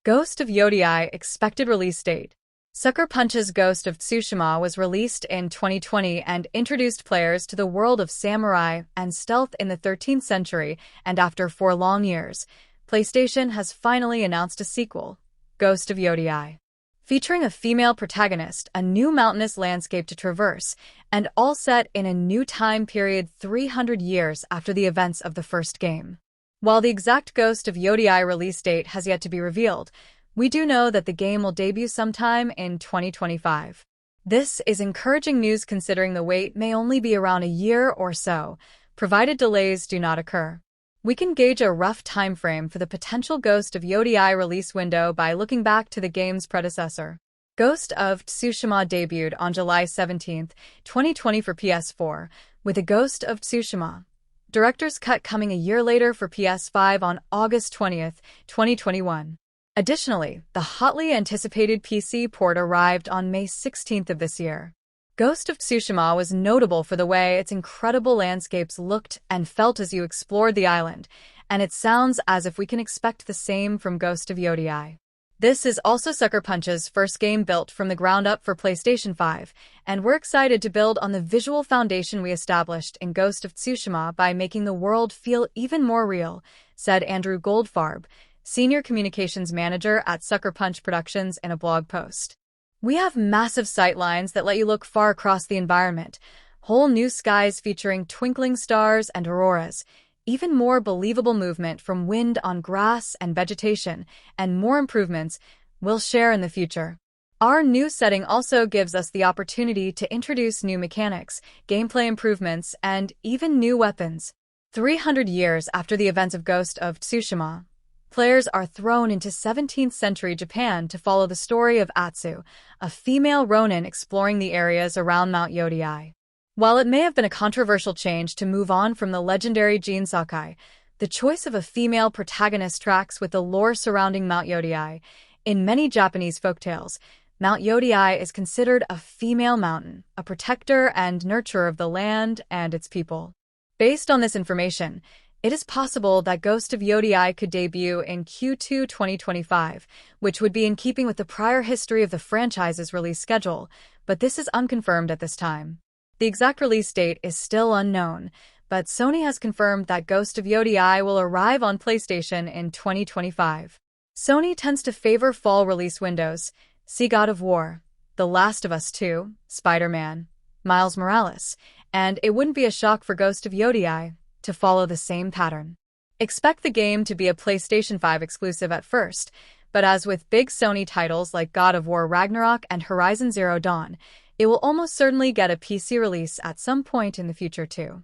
Ghost of Yōtei expected release date. Sucker Punch's Ghost of Tsushima was released in 2020 and introduced players to the world of samurai and stealth in the 13th century, and after 4 long years, PlayStation has finally announced a sequel, Ghost of Yōtei. Featuring a female protagonist, a new mountainous landscape to traverse, and all set in a new time period 300 years after the events of the first game. While the exact Ghost of Yōtei release date has yet to be revealed, we do know that the game will debut sometime in 2025. This is encouraging news considering the wait may only be around a year or so, provided delays do not occur. We can gauge a rough timeframe for the potential Ghost of Yōtei release window by looking back to the game's predecessor. Ghost of Tsushima debuted on July 17, 2020 for PS4, with a Ghost of Tsushima Director's Cut coming a year later for PS5 on August 20, 2021. Additionally, the hotly anticipated PC port arrived on May 16 of this year. Ghost of Tsushima was notable for the way its incredible landscapes looked and felt as you explored the island, and it sounds as if we can expect the same from Ghost of Yōtei. This is also Sucker Punch's first game built from the ground up for PlayStation 5, and we're excited to build on the visual foundation we established in Ghost of Tsushima by making the world feel even more real, said Andrew Goldfarb, Senior Communications Manager at Sucker Punch Productions, in a blog post. We have massive sightlines that let you look far across the environment, whole new skies featuring twinkling stars and auroras, even more believable movement from wind on grass and vegetation, and more improvements we'll share in the future. Our new setting also gives us the opportunity to introduce new mechanics, gameplay improvements, and even new weapons. 300 years after the events of Ghost of Tsushima, players are thrown into 17th century Japan to follow the story of Atsu, a female ronin exploring the areas around Mount Yotei. While it may have been a controversial change to move on from the legendary Jin Sakai, the choice of a female protagonist tracks with the lore surrounding Mount Yotei. In many Japanese folktales, Mount Yotei is considered a female mountain, a protector and nurturer of the land and its people. Based on this information, it is possible that Ghost of Yōtei could debut in Q2 2025, which would be in keeping with the prior history of the franchise's release schedule, but this is unconfirmed at this time. The exact release date is still unknown, but Sony has confirmed that Ghost of Yōtei will arrive on PlayStation in 2025. Sony tends to favor fall release windows. See God of War, The Last of Us 2, Spider-Man, Miles Morales, and it wouldn't be a shock for Ghost of Yōtei to follow the same pattern. Expect the game to be a PlayStation 5 exclusive at first, but as with big Sony titles like God of War Ragnarok and Horizon Zero Dawn, it will almost certainly get a PC release at some point in the future too.